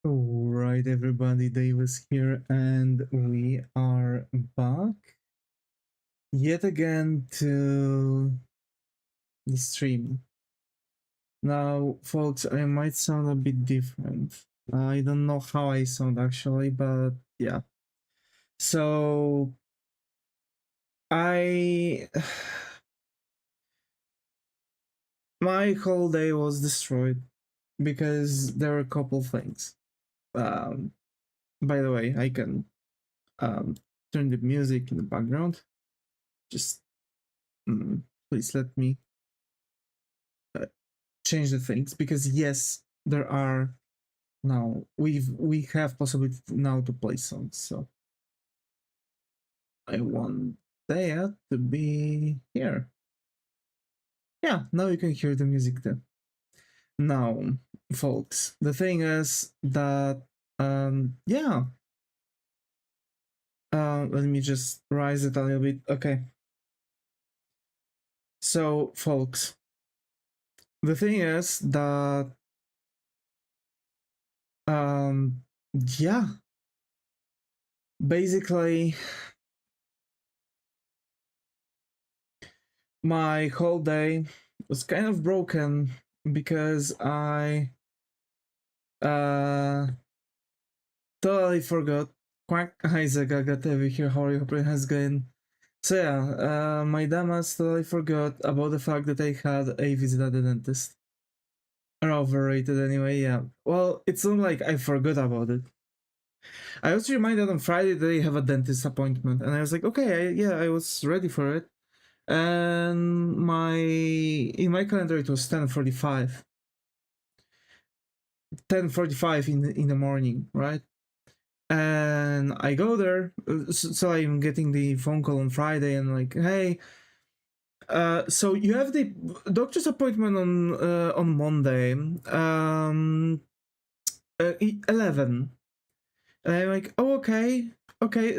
Alright everybody, Davis here, and we are back yet again to the stream. Now, folks, I might sound a bit different. I don't know how I sound actually, but yeah. So, I... my whole day was destroyed because there were a couple things. By the way, I can turn the music in the background. Just please let me change the things, because yes, there are now we have possibility now to play songs. So I want that to be here. Yeah, now you can hear the music then. Now, folks, the thing is that yeah, let me just rise it a little bit. Okay, so folks, the thing is that yeah, basically my whole day was kind of broken because I totally forgot. Quack, Isaac, I got over here. How are you? Hope it has going. So yeah, my dumbass totally forgot about the fact that I had a visit at the dentist. Or overrated anyway, yeah. Well, it's not like I forgot about it. I was reminded on Friday that I have a dentist appointment, and I was like, okay, yeah, I was ready for it. And in my calendar it was 10:45. 10:45 in the morning, right? And I go there, so I'm getting the phone call on Friday, and like, hey, so you have the doctor's appointment on Monday, 11. And I'm like, oh, okay, okay.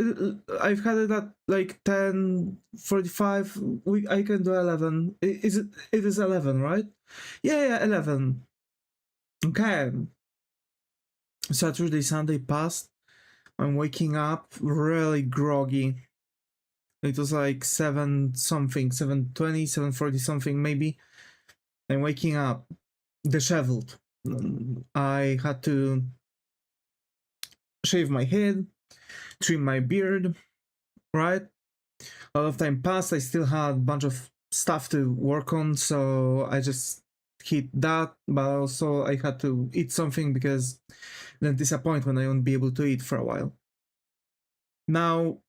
I've had it at like 10:45. I can do 11. Is it? It is 11, right? Yeah, 11. Okay. Saturday, Sunday passed. I'm waking up really groggy. It was like 7 something, 7:20, 7:40 something maybe. I'm waking up disheveled. I had to shave my head, trim my beard, right? A lot of time passed. I still had a bunch of stuff to work on, so I just hit that, but also I had to eat something because then disappointment I won't be able to eat for a while. Now,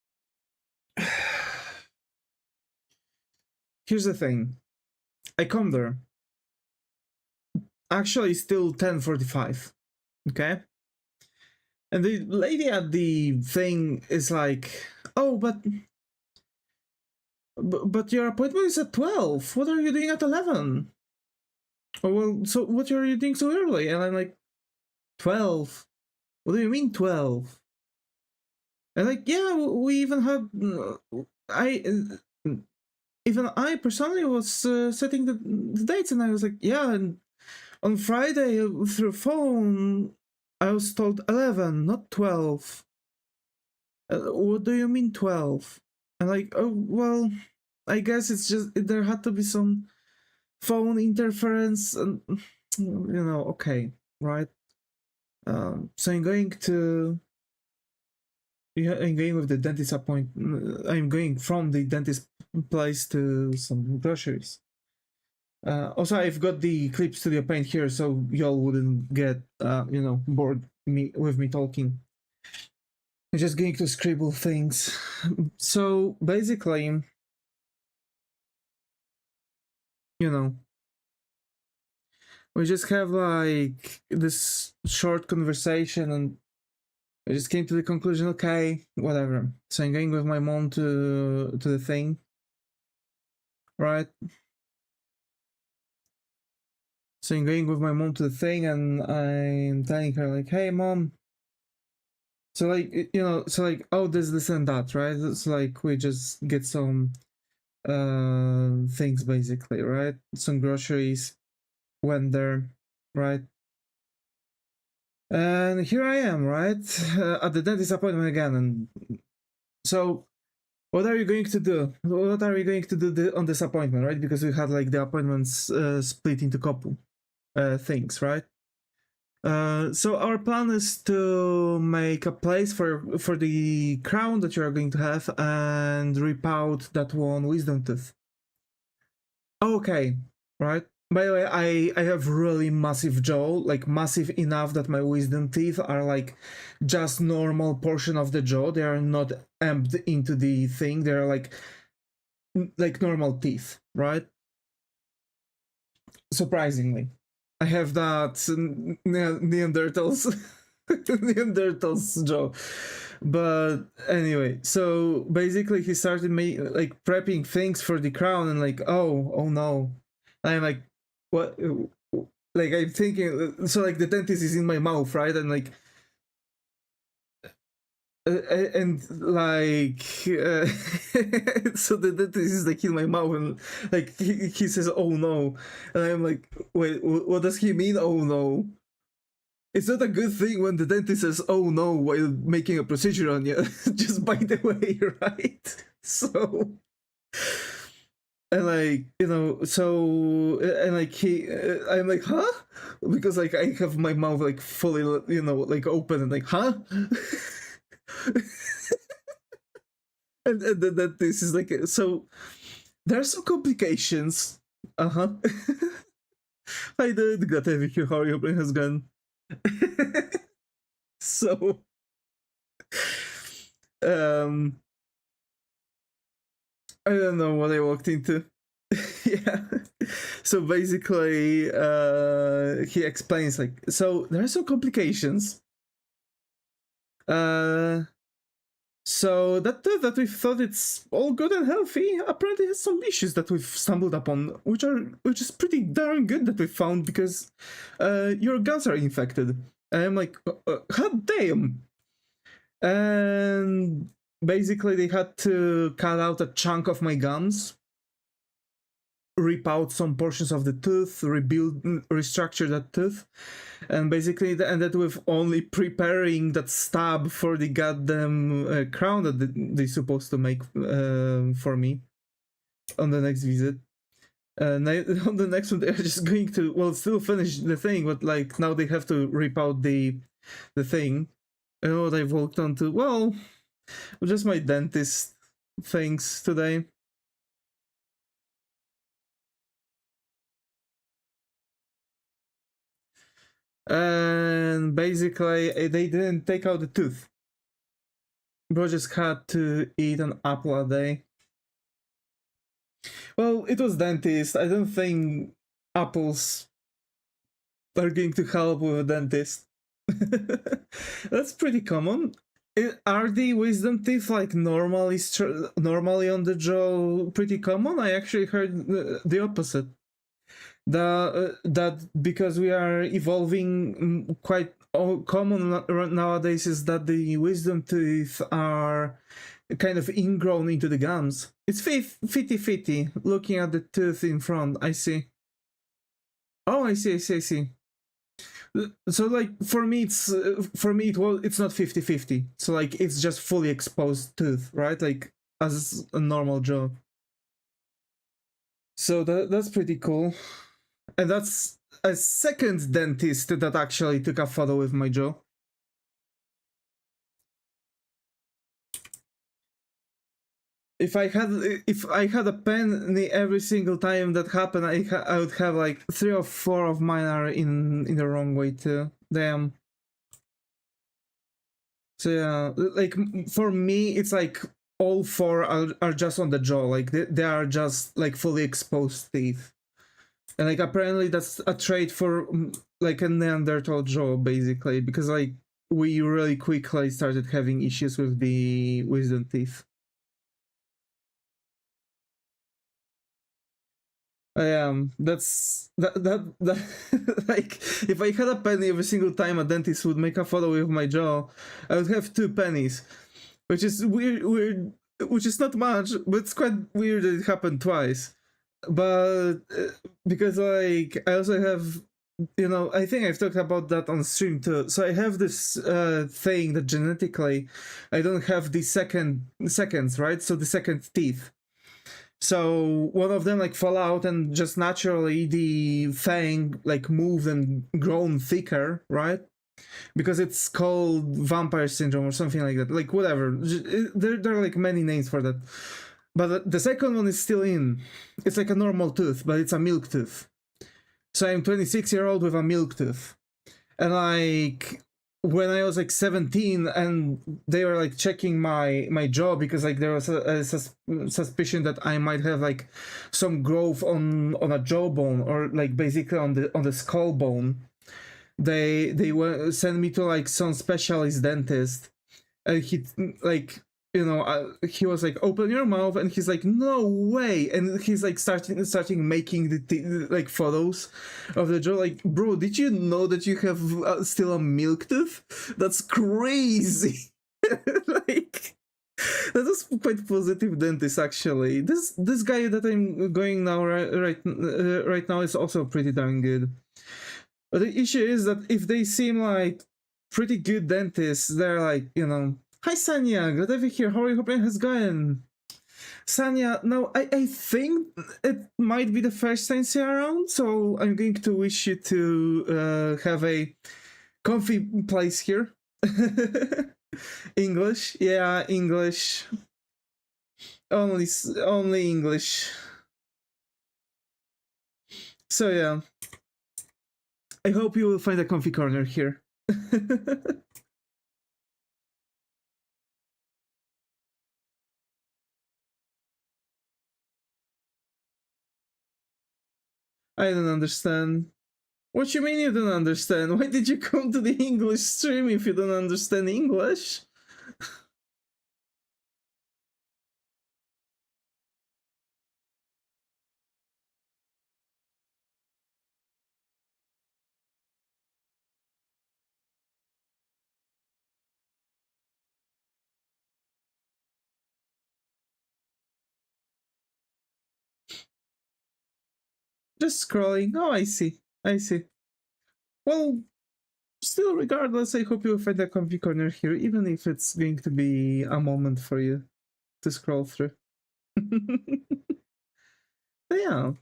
here's the thing. I come there. Actually, still 10:45. Okay? And the lady at the thing is like, oh, but your appointment is at 12. What are you doing at 11? Oh, well, so what are you doing so early? And I'm like, 12? What do you mean 12? And like, yeah, we even had, I, even I personally was setting the dates, and I was like, yeah, and on Friday through phone, I was told 11, not 12. What do you mean 12? And like, oh, well, I guess it's just there had to be some phone interference, and okay, right? So I'm going to. Yeah, I'm going with the dentist appointment. I'm going from the dentist place to some groceries. Also, I've got the Clip Studio Paint here, so y'all wouldn't get, bored with me talking. I'm just going to scribble things. So basically, we just have like this short conversation, and I just came to the conclusion, okay, whatever. So I'm going with my mom to the thing, right? So I'm going with my mom to the thing, and I'm telling her like, hey mom. So like, oh, this and that, right? It's like we just get some things basically, right? Some groceries, went there, right? And here I am, right, at the dentist appointment again. And so, what are you going to do? What are we going to do on this appointment, right? Because we had like the appointments split into couple things, right? So our plan is to make a place for the crown that you are going to have and rip out that one wisdom tooth. Okay, right. By the way, I have really massive jaw, like massive enough that my wisdom teeth are like just normal portion of the jaw. They are not amped into the thing. They're like normal teeth, right? Surprisingly, I have that Neanderthals Neanderthals jaw. But anyway, so basically he started like prepping things for the crown, and like, oh no. And I'm like, what? Like I'm thinking, so like the dentist is in my mouth, right? And like and like so the dentist is like in my mouth, and like he says, oh no. And I'm like, wait, what does he mean, oh no? It's not a good thing when the dentist says, oh no, while making a procedure on you. Just by the way, right? So, and like, so, and like I'm like, huh? Because like I have my mouth like fully, like open, and like, huh? And then that this is like, so there are some complications. Uh-huh. Hi dude, glad to have you here. How your brain has gone. So um I don't know what I walked into. Yeah. So basically he explains like, so there are some complications. So that we thought it's all good and healthy apparently has some issues that we've stumbled upon, which is pretty darn good that we found, because your gums are infected. And I'm like, hot damn. And basically they had to cut out a chunk of my gums, rip out some portions of the tooth, restructure that tooth, and basically it ended with only preparing that stab for the goddamn crown that they're supposed to make for me on the next visit. And on the next one they're just going to, still finish the thing, but like now they have to rip out the thing. And what I've walked on to, just my dentist things today. And basically they didn't take out the tooth. Bro just had to eat an apple a day. Well, it was dentist. I don't think apples are going to help with a dentist. That's pretty common. Are the wisdom teeth like normally on the jaw pretty common? I actually heard the opposite. That because we are evolving, quite common nowadays is that the wisdom teeth are kind of ingrown into the gums. It's 50-50 looking at the tooth in front. I see. Oh, I see. So like for me it's not 50-50. So like it's just fully exposed tooth, right? Like as a normal jaw. So that's pretty cool. And that's a second dentist that actually took a photo with my jaw. If I had a penny every single time that happened, I would have like 3 or 4 of mine are in the wrong way too. Damn. So yeah, like for me, it's like all 4 are just on the jaw. Like they are just like fully exposed teeth. And like apparently that's a trait for like a Neanderthal jaw, basically, because like we really quickly started having issues with the wisdom teeth. That's that like if I had a penny every single time a dentist would make a photo with my jaw, I would have 2 pennies, which is weird, which is not much, but it's quite weird that it happened twice. But because like I also have you know, I think I've talked about that on stream too. So I have this thing that genetically I don't have the seconds, right? So the second teeth. So one of them like fall out and just naturally the fang like moved and grown thicker, right? Because it's called vampire syndrome or something like that. Like whatever. There are like many names for that. But the second one is still in. It's like a normal tooth, but it's a milk tooth. So I'm 26-year-old with a milk tooth. And like when I was like 17 and they were like checking my jaw because like there was a suspicion that I might have like some growth on a jawbone or like basically on the skull bone. They sent me to like some specialist dentist and he like, you know, he was like, open your mouth, and he's like, no way, and he's like starting making the like photos of the jaw. Like, bro, did you know that you have still a milk tooth? That's crazy. Like, that was quite positive dentist actually. This guy that I'm going now right now is also pretty darn good. But the issue is that if they seem like pretty good dentists, they're like, you know, hi Sanya, glad to be here. How are you? Hoping it's going. Sanya, now I think it might be the first time you're around, so I'm going to wish you to have a comfy place here. English, yeah, English. Only English. So yeah, I hope you will find a comfy corner here. I don't understand. What you mean you don't understand? Why did you come to the English stream if you don't understand English? Just scrolling. Oh, I see. I see. Well, still, regardless, I hope you'll find a comfy corner here, even if it's going to be a moment for you to scroll through. But yeah.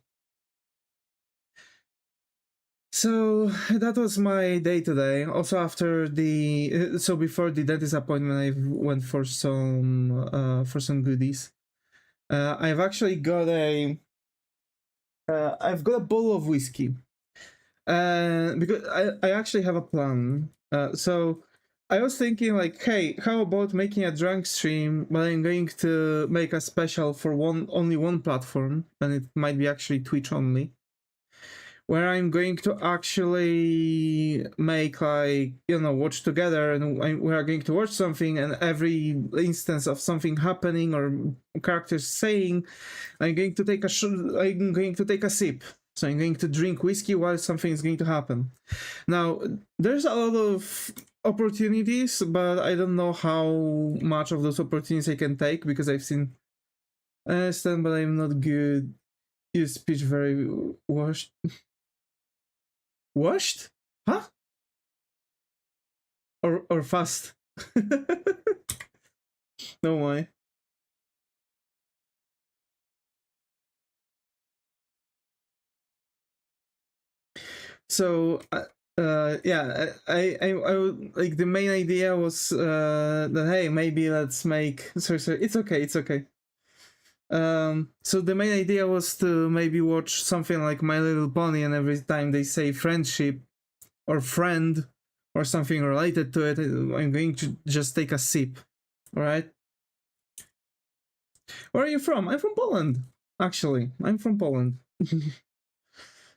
So that was my day today. Also, after the so before the dentist appointment, I went for some goodies. I've actually got I've got a bowl of whiskey. Because I actually have a plan. So I was thinking like, hey, how about making a drunk stream, but I'm going to make a special for only one platform, and it might be actually Twitch only, where I'm going to actually make like, you know, watch together, and we are going to watch something, and every instance of something happening or characters saying, I'm going to take a sip. So I'm going to drink whiskey while something is going to happen. Now, there's a lot of opportunities, but I don't know how much of those opportunities I can take because I've seen. I understand, but I'm not good. Your speech very washed. Washed? Huh? Or fast? No why. So yeah, I would, like, the main idea was that, hey, maybe let's make, sorry, it's okay. So the main idea was to maybe watch something like My Little Pony, and every time they say friendship or friend or something related to it, I'm going to just take a sip. All right. Where are you from? I'm from Poland. Actually, I'm from Poland.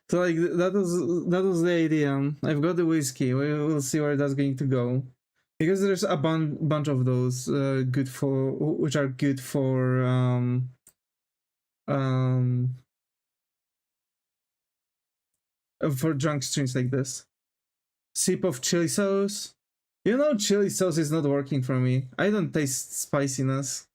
So like that was the idea. I've got the whiskey. We'll see where that's going to go, because there's a bunch of those good for, which are good um for drunk streams like this. Sip of chili sauce. You know, chili sauce is not working for me. I don't taste spiciness.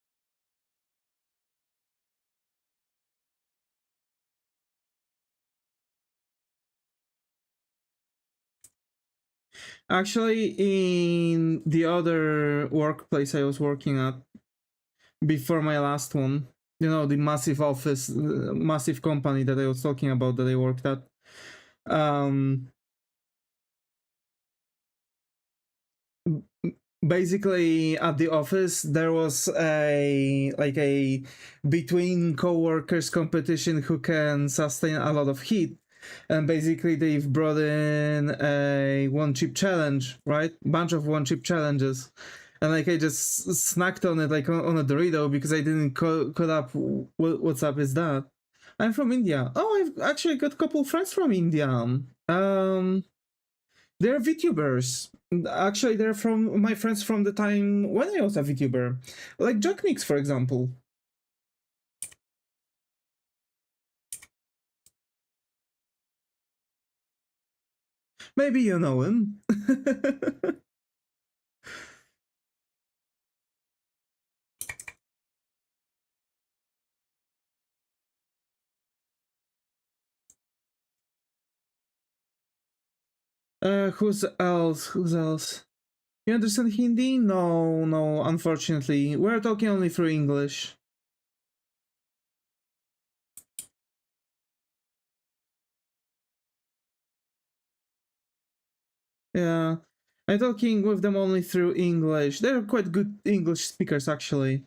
Actually, in the other workplace I was working at before my last one, you know, the massive office, massive company that I was talking about that I worked at. Basically, at the office there was a between co-workers competition who can sustain a lot of heat, and basically they've brought in a one chip challenge, right? Bunch of one chip challenges, and like I just snacked on it like on a Dorito because I didn't cut up what's up is that. I'm from India. Oh, I've actually got a couple friends from India. They're VTubers. Actually, they're from my friends from the time when I was a VTuber. Like Jack Mix, for example. Maybe you know him. Who's else? Who's else? You understand Hindi? No, no, unfortunately. We're talking only through English. Yeah. I'm talking with them only through English. They're quite good English speakers, actually.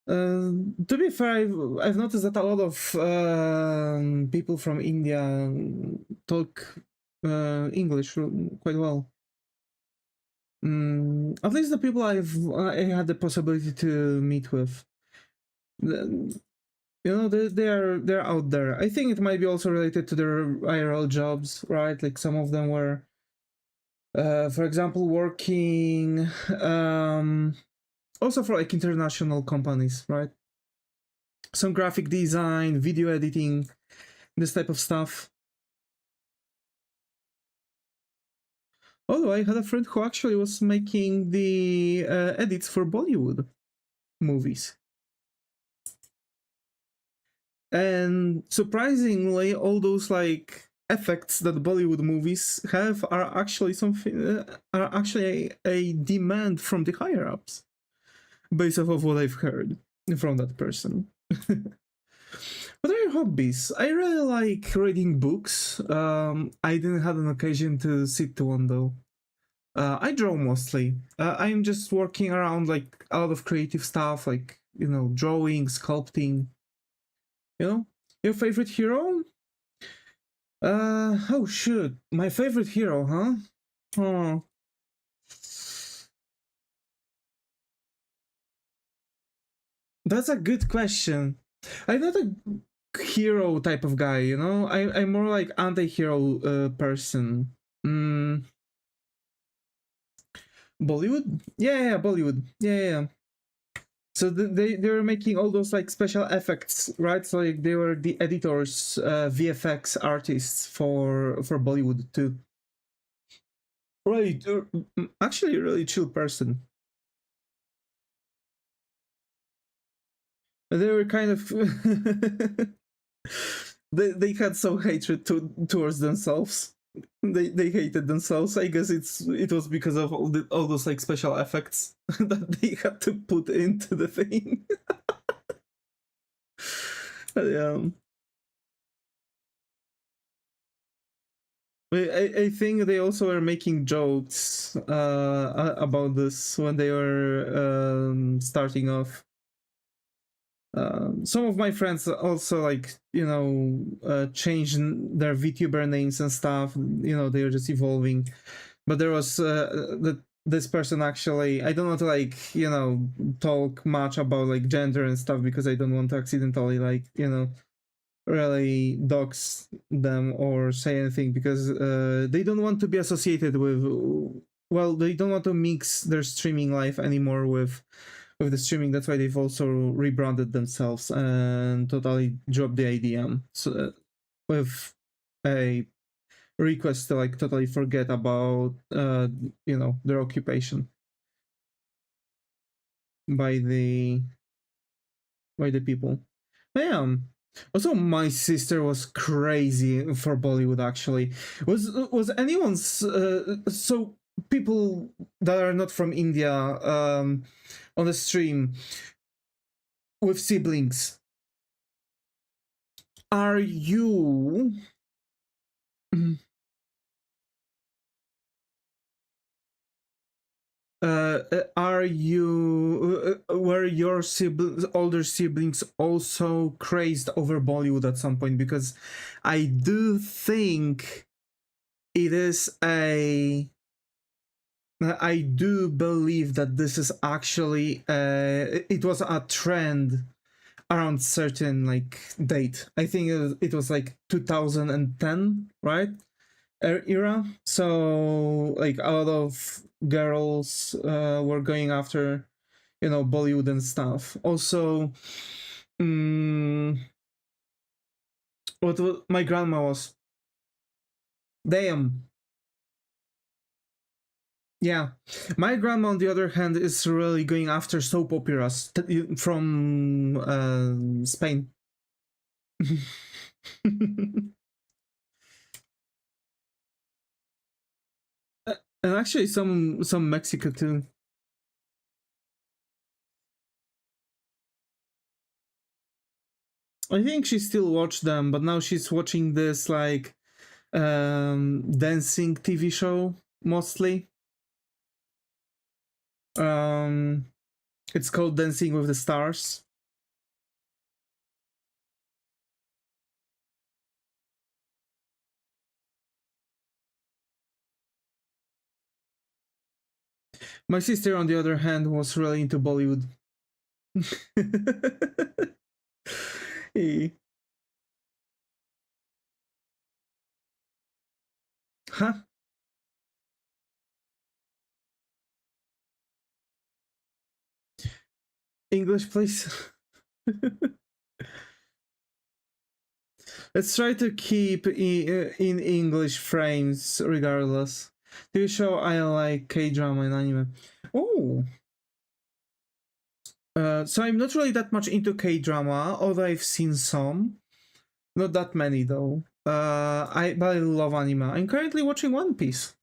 To be fair, I've noticed that a lot of people from India talk English quite well. At least the people I had the possibility to meet with. You know, they're out there. I think it might be also related to their IRL jobs, right? Like some of them were, for example, working also for like international companies, right? Some graphic design, video editing, this type of stuff. Although I had a friend who actually was making the edits for Bollywood movies. And surprisingly, all those like effects that Bollywood movies have are actually something are actually a demand from the higher ups, based off of what I've heard from that person. What are your hobbies? I really like reading books. I didn't have an occasion to sit to one though. I draw mostly. I'm just working around like a lot of creative stuff, like you know, drawing, sculpting. You know, your favorite hero? Oh shoot, my favorite hero, huh? Oh, that's a good question. I'm not a hero type of guy, you know. I'm more like anti-hero person. Mm, Bollywood? Yeah, Bollywood. Yeah. So they were making all those like special effects, right? So like they were the editors, VFX artists for Bollywood too. Really, actually, a really chill person. They were kind of they had some hatred towards themselves. They hated themselves. I guess it was because of all those like special effects that they had to put into the thing. Yeah. I think they also were making jokes about this when they were starting off. Some of my friends also like you know changed their VTuber names and stuff. You know they were just evolving, but there was this person actually. I don't want to like you know talk much about like gender and stuff because I don't want to accidentally like you know really dox them or say anything because they don't want to be associated with. Well, they don't want to mix their streaming life anymore with the streaming. That's why they've also rebranded themselves and totally dropped the IDM. So with a request to like totally forget about you know their occupation by the people. Yeah. Also, my sister was crazy for Bollywood. Actually, was anyone's so people that are not from India on the stream with siblings. Are you are you were your older siblings also crazed over Bollywood at some point? Because I do think it is I do believe that this is actually it was a trend around certain like date. I think it was like 2010, right? Era. So like a lot of girls were going after, you know, Bollywood and stuff. Also, what my grandma was. Damn. Yeah, my grandma, on the other hand, is really going after soap operas from Spain. And actually, some Mexico too. I think she still watched them, but now she's watching this like dancing TV show mostly. Um, it's called Dancing with the Stars. My sister, on the other hand, was really into Bollywood. Hey. Huh? English, please. Let's try to keep in English frames regardless. TV show I like K-drama and anime. Oh, so I'm not really that much into K-drama, although I've seen some. Not that many though. But I love anime. I'm currently watching One Piece.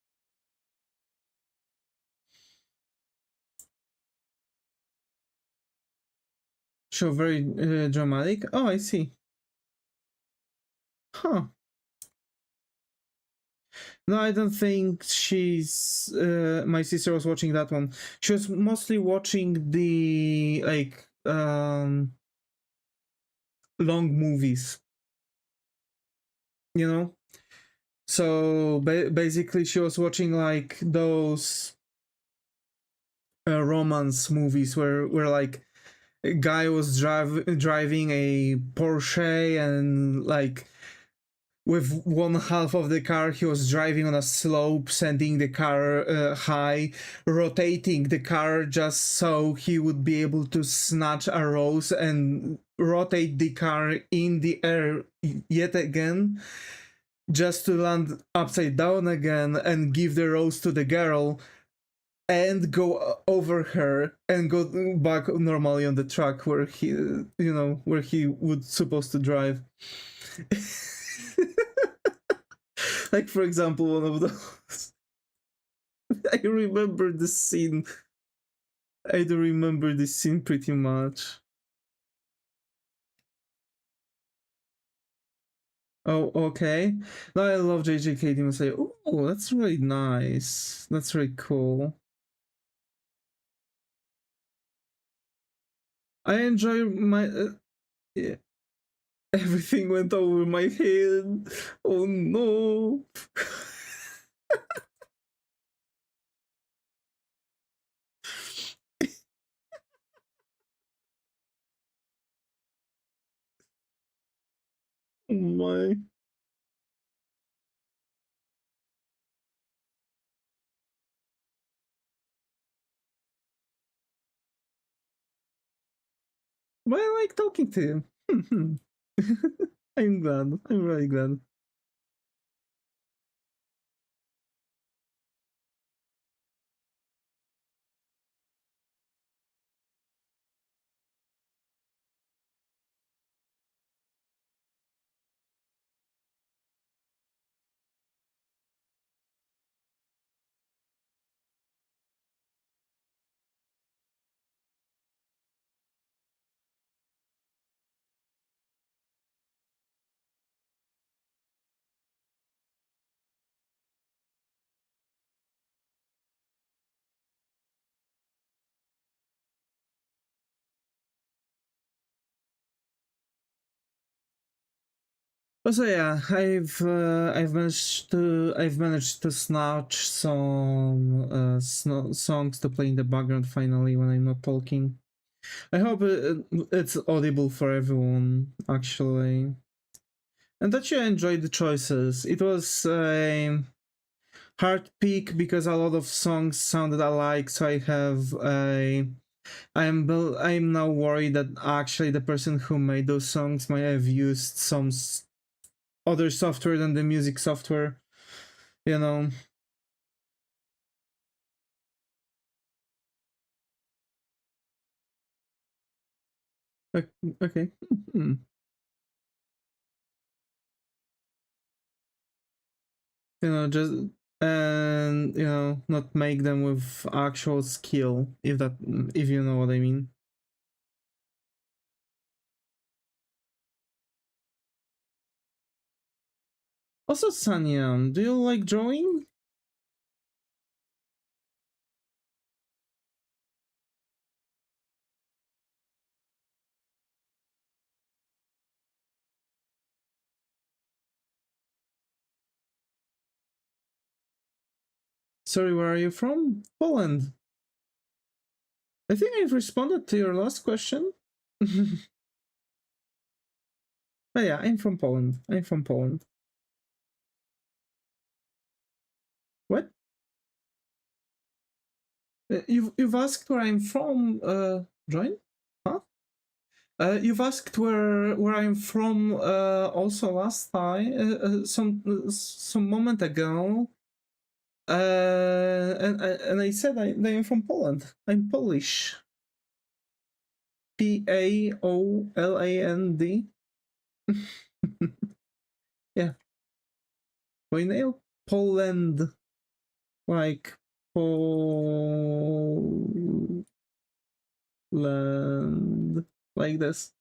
Show very dramatic. Oh, I see. Huh. No, I don't think she's. My sister was watching that one. She was mostly watching the like long movies. You know. So basically, she was watching like those romance movies where like a guy was driving a Porsche and like with one half of the car he was driving on a slope, sending the car high, rotating the car just so he would be able to snatch a rose and rotate the car in the air yet again, just to land upside down again and give the rose to the girl and go over her and go back normally on the track where he would supposed to drive. Like, for example, one of those. I remember this scene. I do remember this scene pretty much. Oh, okay. No, I love JJK Demon Slayer. Oh, that's really nice. That's really cool. I enjoy my. Yeah. Everything went over my head. Oh no. Oh my. But I like talking to you. I'm glad. I'm really glad. Also, yeah, I've managed to snatch some songs to play in the background finally when I'm not talking. I hope it's audible for everyone, actually, and that you enjoyed the choices. It was a hard pick because a lot of songs sounded alike, so I have a. I'm now worried that actually the person who made those songs might have used some other software than the music software, you know. Okay. Hmm. You know, just and not make them with actual skill, if you know what I mean. Also, Sanya, do you like drawing? Sorry, where are you from? Poland. I think I've responded to your last question. But yeah, I'm from Poland. I'm from Poland. What? You've asked where I'm from, Join? Huh? You've asked where I'm from also last time, some moment ago. And I said I am from Poland. I'm Polish. Paoland. Yeah. Poland. Poland. Like Poland. Like this.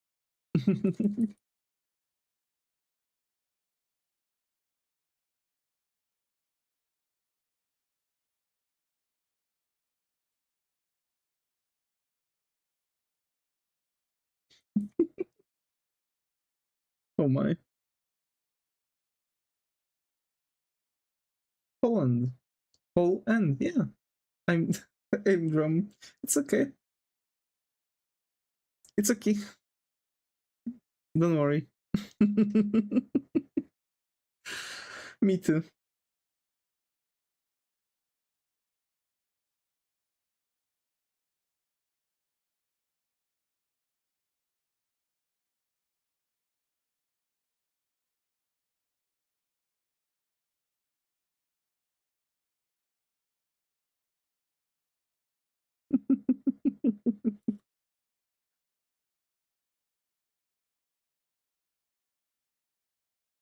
Oh my. Poland. Poland. Yeah. I'm I'm drum. It's okay. It's okay. Don't worry. Me too.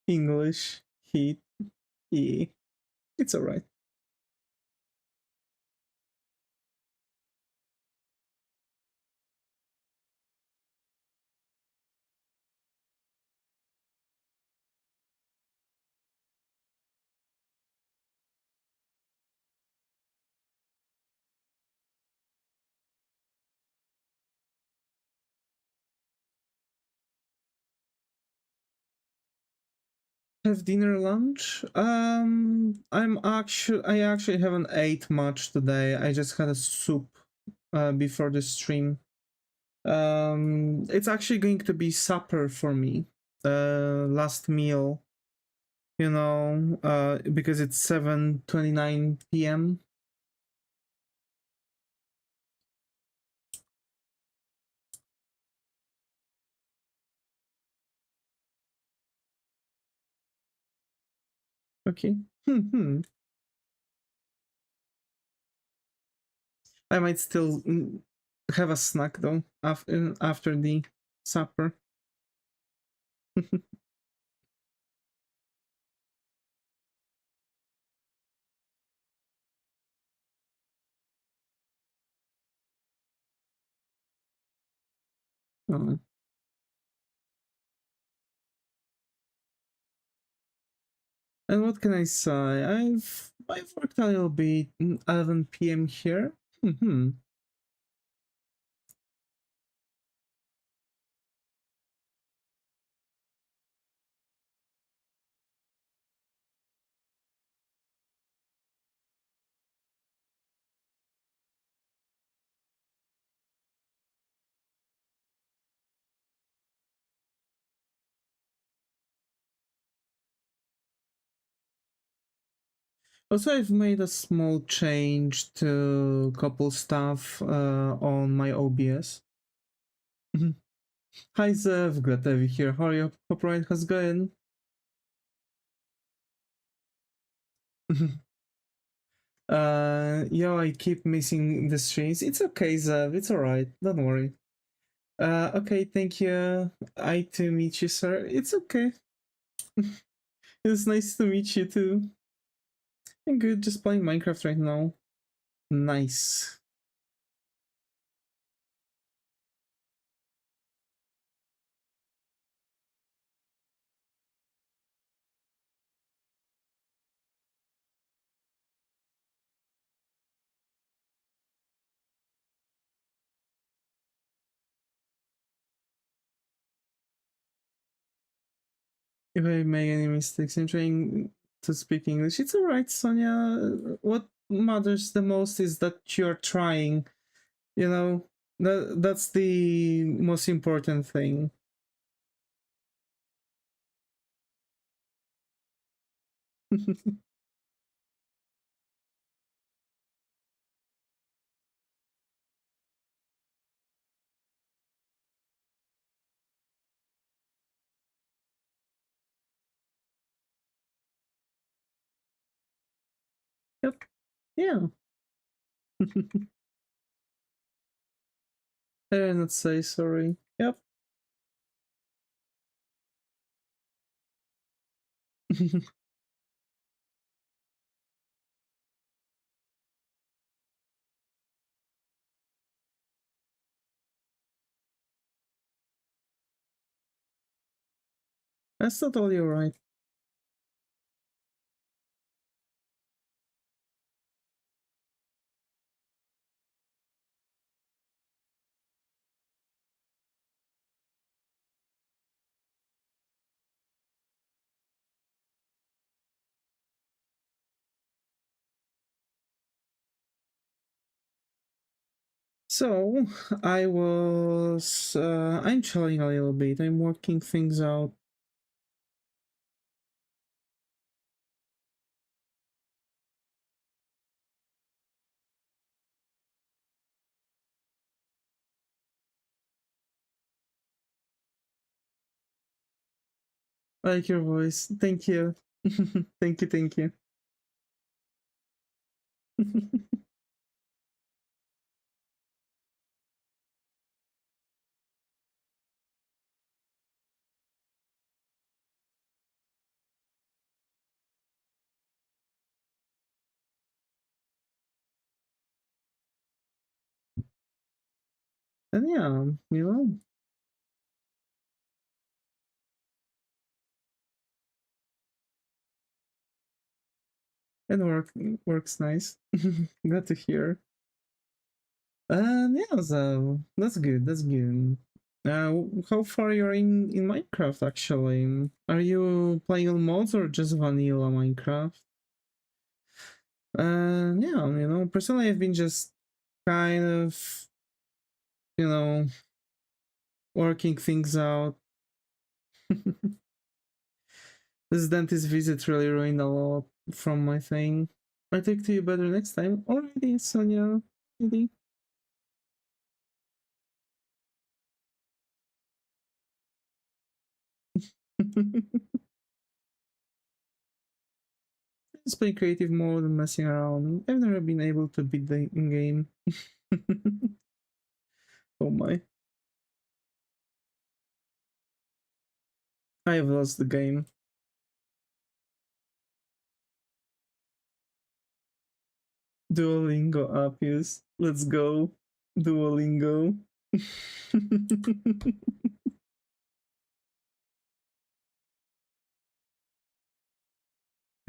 English. Heat. Yeah. It's alright. Have dinner lunch? I actually haven't ate much today. I just had a soup before the stream. It's actually going to be supper for me. Last meal, because it's 7:29 p.m. Okay. I might still have a snack though after the supper. Uh, and what can I say? I've worked a little bit. 11 p.m. here. Hmm. Also, I've made a small change to couple stuff on my OBS. Hi Zev, glad to have you here. How are you? Hope Ryan has going. Yeah, I keep missing the streams. It's okay, Zev. It's alright. Don't worry. Okay, thank you. I to meet you, sir. It's okay. It's nice to meet you too. I'm good, just playing Minecraft right now. Nice. If I make any mistakes, I'm trying to speak English. It's alright, Sonia. What matters the most is that you're trying. You know, that's the most important thing. Yep. Yeah. I did not say sorry. Yep. That's totally alright. So, I'm chilling a little bit. I'm working things out. I like your voice. Thank you. Thank you. And yeah, you know, works nice. Glad to hear. Yeah, so that's good. That's good. How far you're in Minecraft actually? Are you playing on mods or just vanilla Minecraft? Yeah, you know, personally, I've been just kind of, you know, working things out. This dentist visit really ruined a lot from my thing. I take to you better next time. Alrighty, Sonia. Alrighty. Just play creative mode and messing around. I've never been able to beat the in-game. Oh my. I have lost the game. Duolingo Appius. Let's go. Duolingo.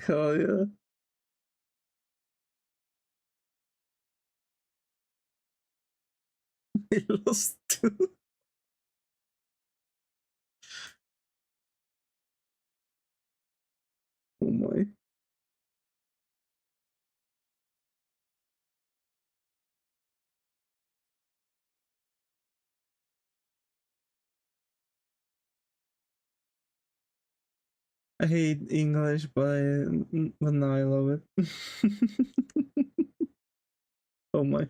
Hell yeah. I lost too. Oh my. I hate English, but now I love it. Oh my.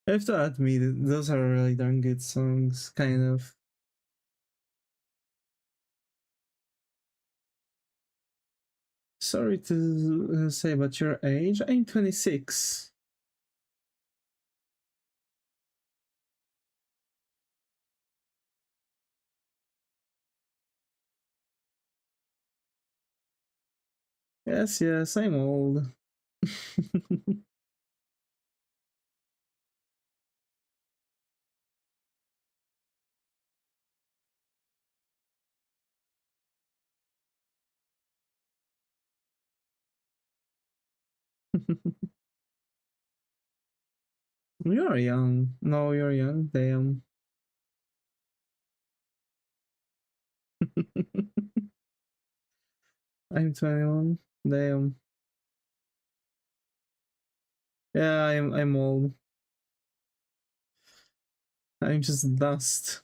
I have to admit, those are really darn good songs, kind of. Sorry to say about your age. I'm 26. Yes, I'm old. 'You're young. No, you're young. Damn. I'm 21. Damn. Yeah, I'm old. I'm just dust.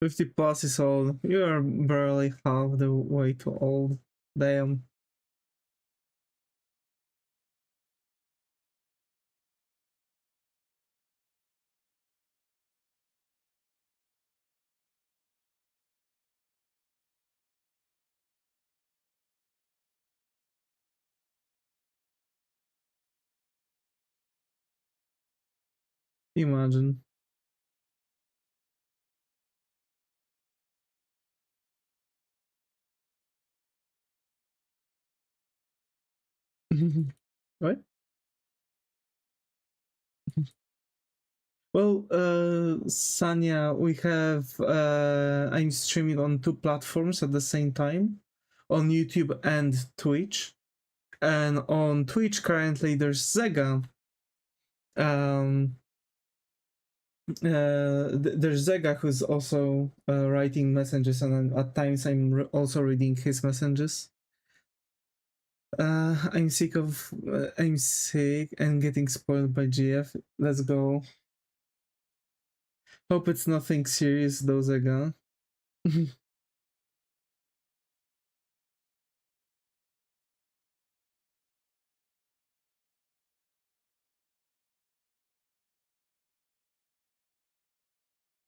'50 plus is old. You are barely half the way too old. Damn. Imagine. What? Well, Sanya, we have I'm streaming on 2 platforms at the same time, on YouTube and Twitch. And on Twitch currently there's Zega. There's Zega who's also writing messages, and at times I'm also reading his messages. I'm sick and getting spoiled by GF. Let's go. Hope it's nothing serious though, Zega.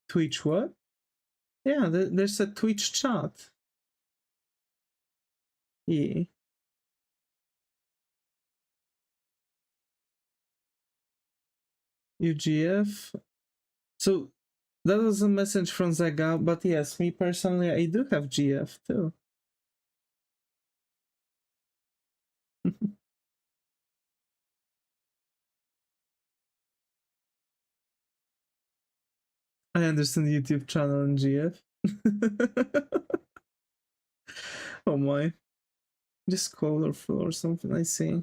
Twitch what? Yeah, there's a Twitch chat. Yeah. UGF. So that was a message from Zega, but yes, me personally, I do have GF too. I understand YouTube channel and GF. Oh my. Just colorful or something, I see.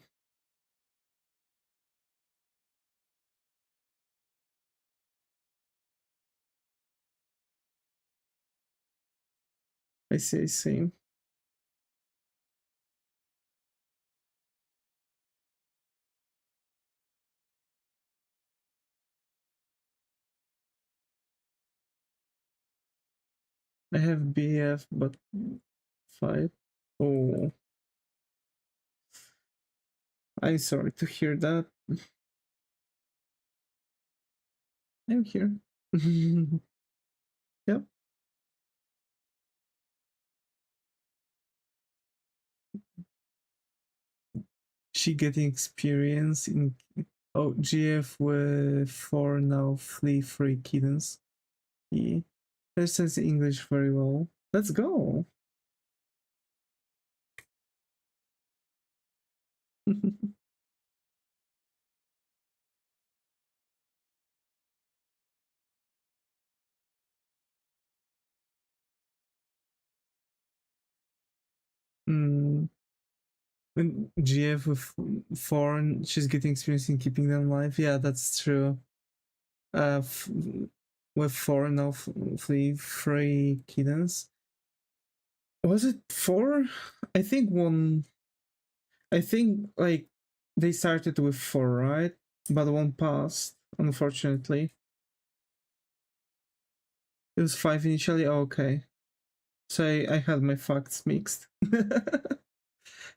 I see. I have BF, but 5. Oh. I'm sorry to hear that. I'm here. Yep. She getting experience in GF with 4 now flea-free kittens. He understands English very well. Let's go. When GF with 4, she's getting experience in keeping them alive. Yeah, that's true. With 4 now flea-free kittens. Was it 4? I think one. I think like they started with 4, right? But one passed, unfortunately. It was 5 initially. Oh, okay, so I had my facts mixed.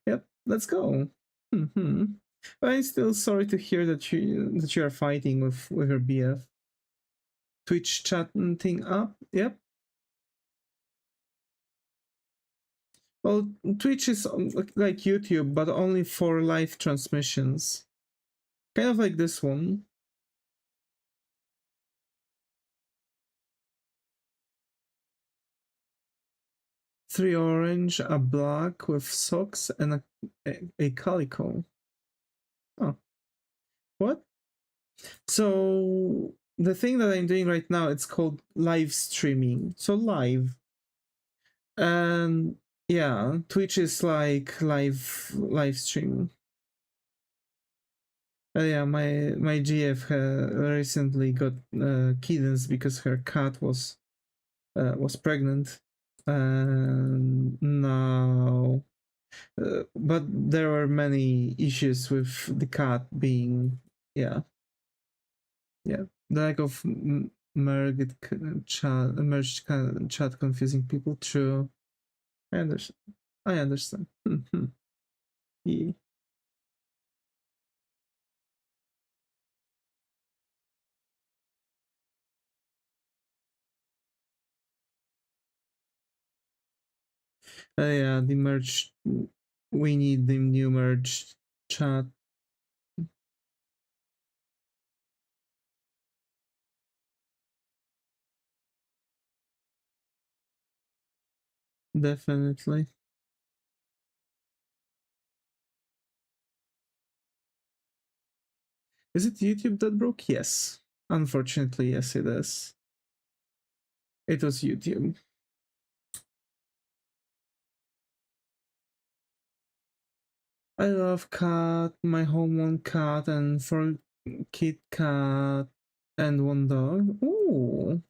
Yep, let's go. Mm-hmm. I'm still sorry to hear that you are fighting with your BF. Twitch chat thing up. Yep. Well, Twitch is like YouTube, but only for live transmissions. Kind of like this one. 3 orange, a black with socks, and a calico. Oh. What? So the thing that I'm doing right now, it's called live streaming. So live. And yeah, Twitch is like live streaming. Yeah, my GF recently got kittens because her cat was pregnant, and now but there were many issues with the cat being yeah the lack of merged chat confusing people. True. I understand. Yeah. Yeah, the merge. We need the new merge chat. Definitely. Is it YouTube that broke? Yes. Unfortunately, yes, it is. It was YouTube. I love cat, my home one cat, and for Kit Kat, and one dog. Ooh.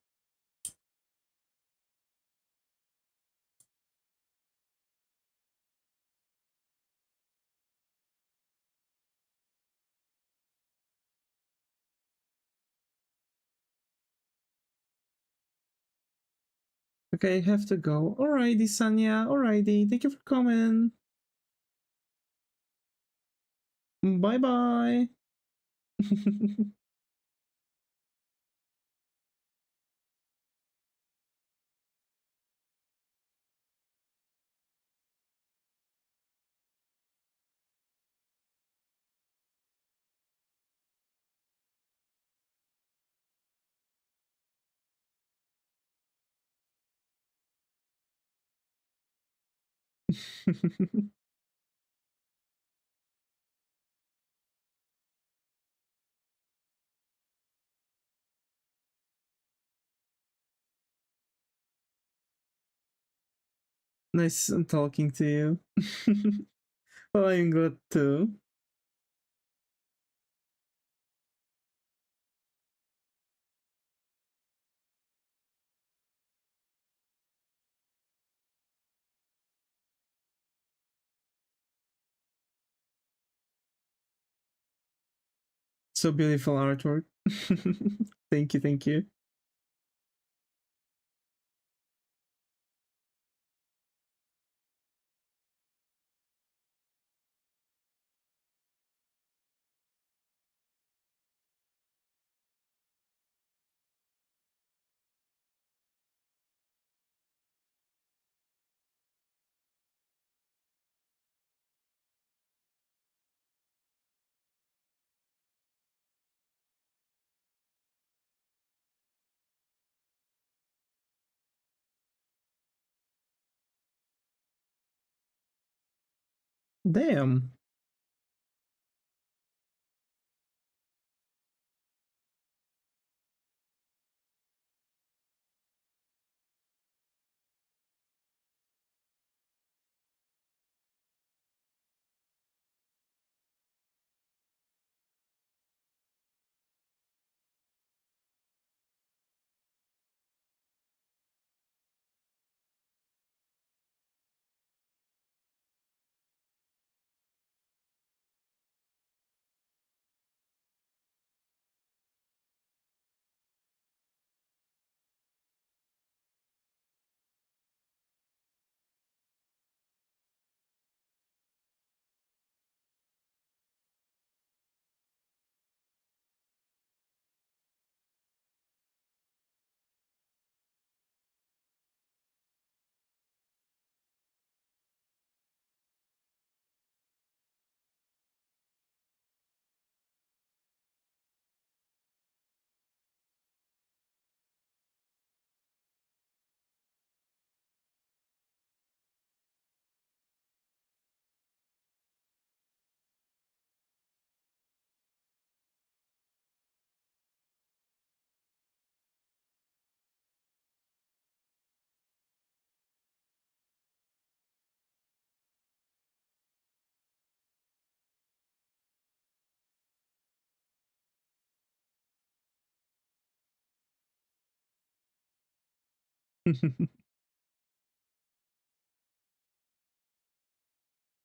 Okay, I have to go. Alrighty, Sanya. Alrighty. Thank you for coming. Bye bye. Nice talking to you. Well, I'm good too. So beautiful artwork. Thank you, thank you. Damn.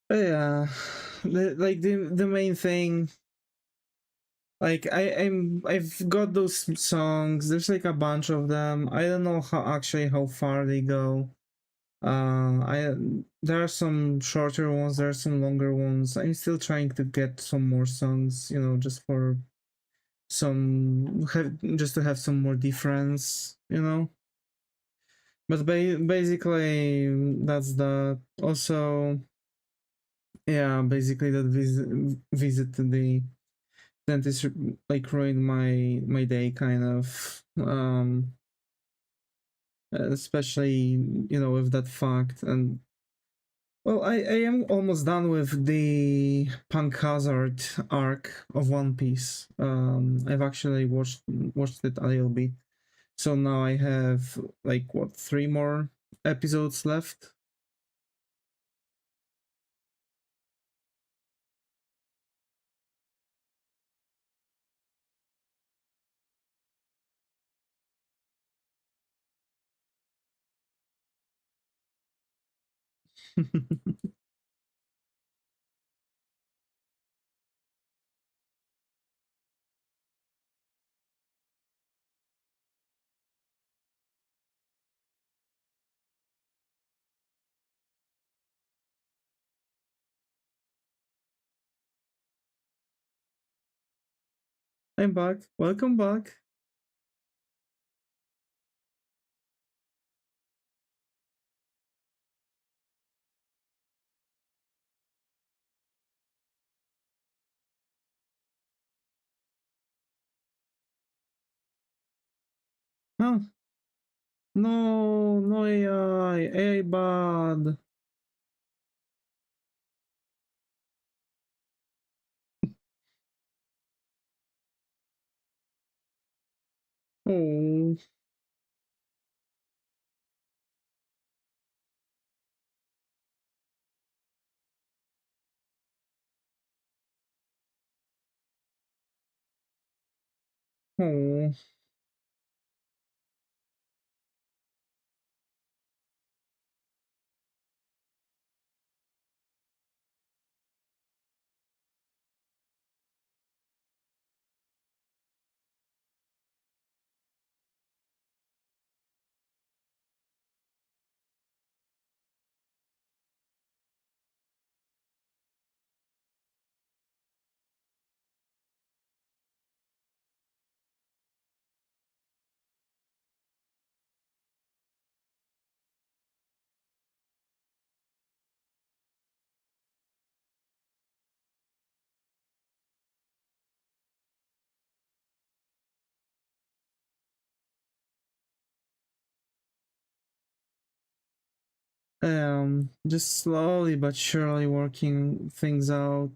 Yeah, the main thing, like I've got those songs. There's like a bunch of them. I don't know how far they go. I There are some shorter ones. There are some longer ones. I'm still trying to get some more songs. Just for just to have some more difference. But basically, that's that. Also, yeah, basically that visit to the dentist like ruined my day kind of. Especially with that fact. And well, I am almost done with the Punk Hazard arc of One Piece. I've actually watched it a little bit. So now I have like what, 3 more episodes left. I'm back. Welcome back. Huh? No, no AI bad. Oh, oh. Just slowly but surely working things out.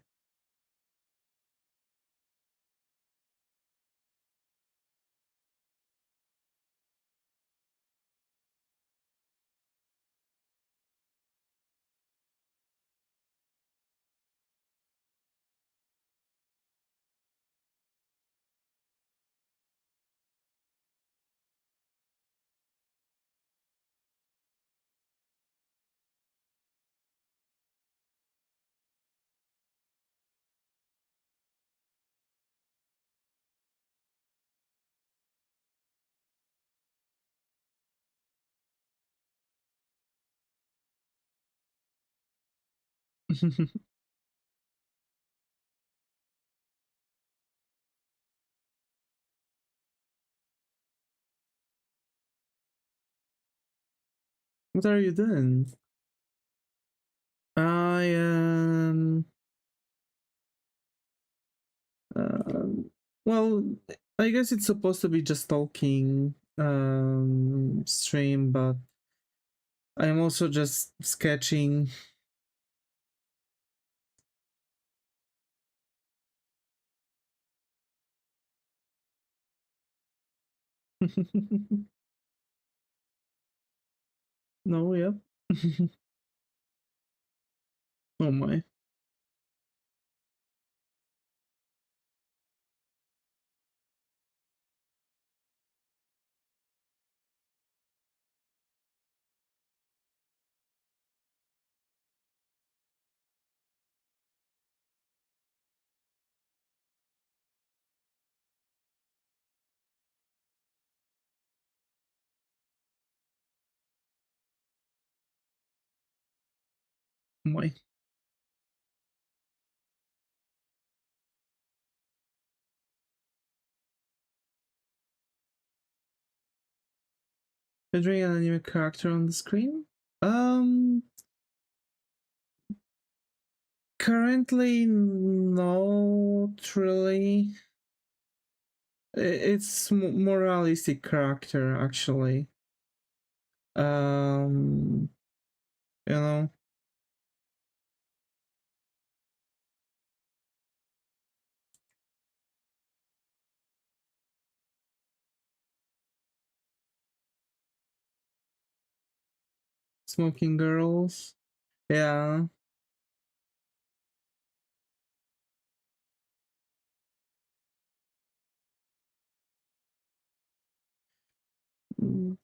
What are you doing? I am. Well, I guess it's supposed to be just talking stream, but I'm also just sketching. No, yep. Oh my. Oh my. Rendering an anime character on the screen? Currently, not really. It's more realistic character, actually. You know, smoking girls. Yeah.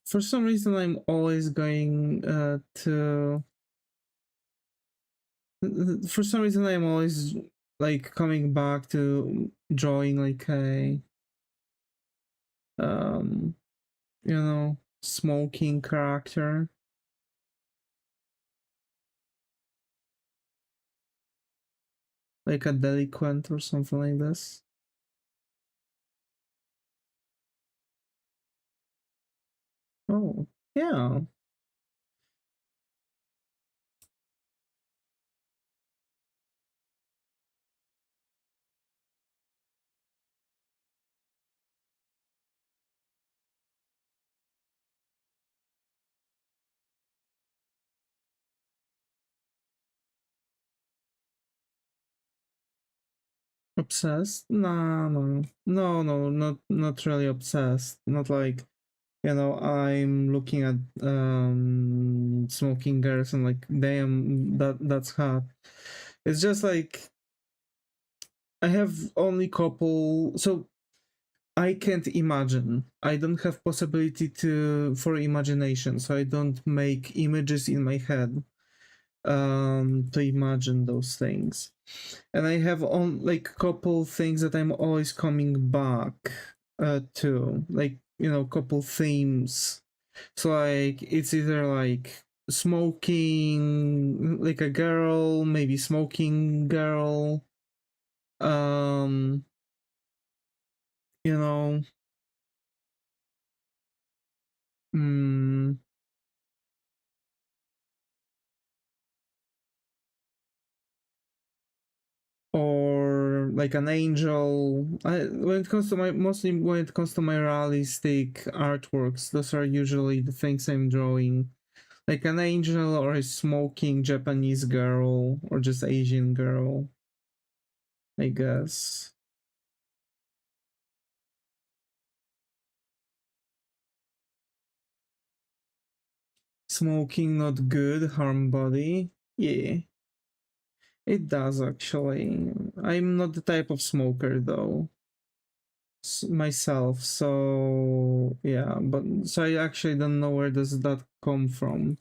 For some reason, I'm always going to. For some reason, I'm always like coming back to drawing like a um smoking character, like a delinquent or something like this. Oh, yeah. Obsessed? Nah, no, not really obsessed. Not like, I'm looking at smoking girls and like, damn, that's hot. It's just like I have only couple, so I can't imagine. I don't have possibility for imagination, so I don't make images in my head to imagine those things. And I have on like couple things that I'm always coming back to, like, couple themes. So like it's either like smoking, like a girl, maybe smoking girl, um you know mm, or like an angel. When it comes to my, mostly when it comes to my realistic artworks, those are usually the things I'm drawing, Like an angel or a smoking Japanese girl or just Asian girl, I guess. Smoking not good, harm body. Yeah, it does actually. I'm not the type of smoker though. Myself, so yeah, but so I actually don't know where does that come from.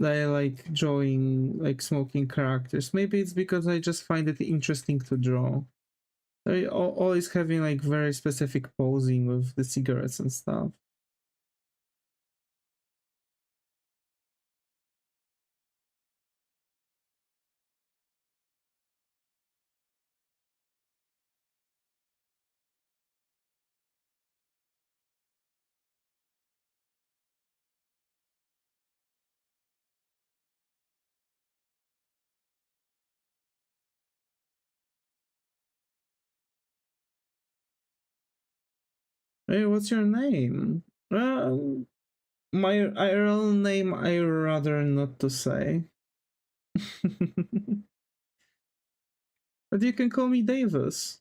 I like drawing, like smoking characters. Maybe it's because I just find it interesting to draw. I always having like very specific posing with the cigarettes and stuff. Hey, what's your name? My IRL name I rather not to say. But you can call me Davis.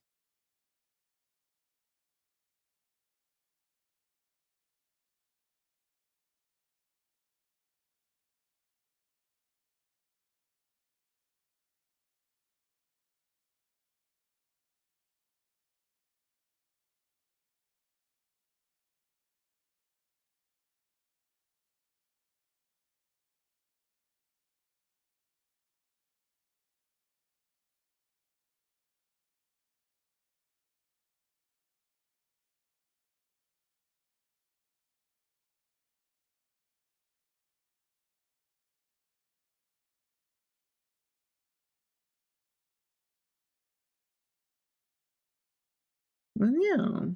And yeah,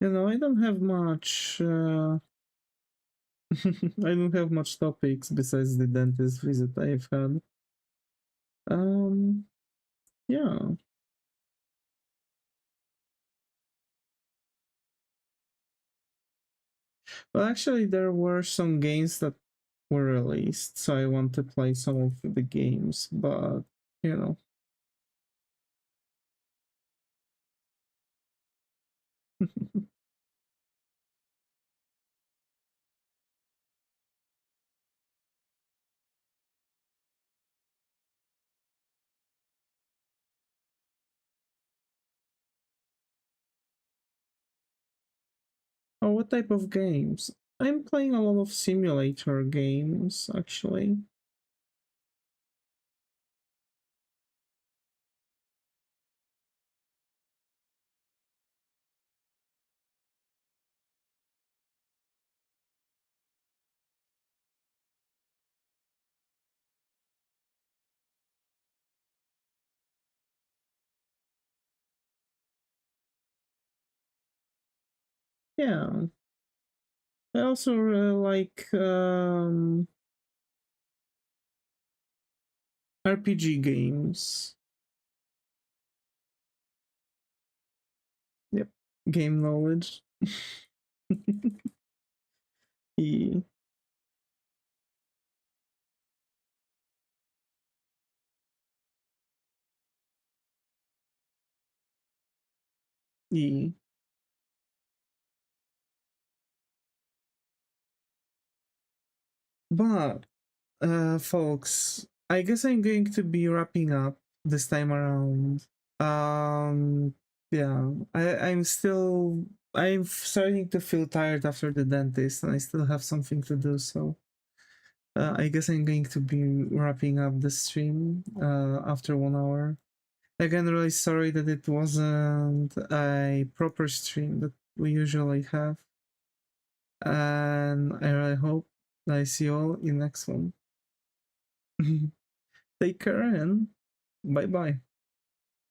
I don't have much. I don't have much topics besides the dentist visit I've had. Um, yeah. Well, actually, there were some games that were released, so I want to play some of the games, but you know. Oh, what type of games? I'm playing a lot of simulator games, actually. Yeah. I also really like RPG games. Yep. Game knowledge. E. E. But folks, I guess I'm going to be wrapping up this time around. Yeah, I'm starting to feel tired after the dentist, and I still have something to do. So I guess I'm going to be wrapping up the stream after 1 hour. Again, really sorry that it wasn't a proper stream that we usually have, and I really hope I see you all in next one. Take care and bye bye.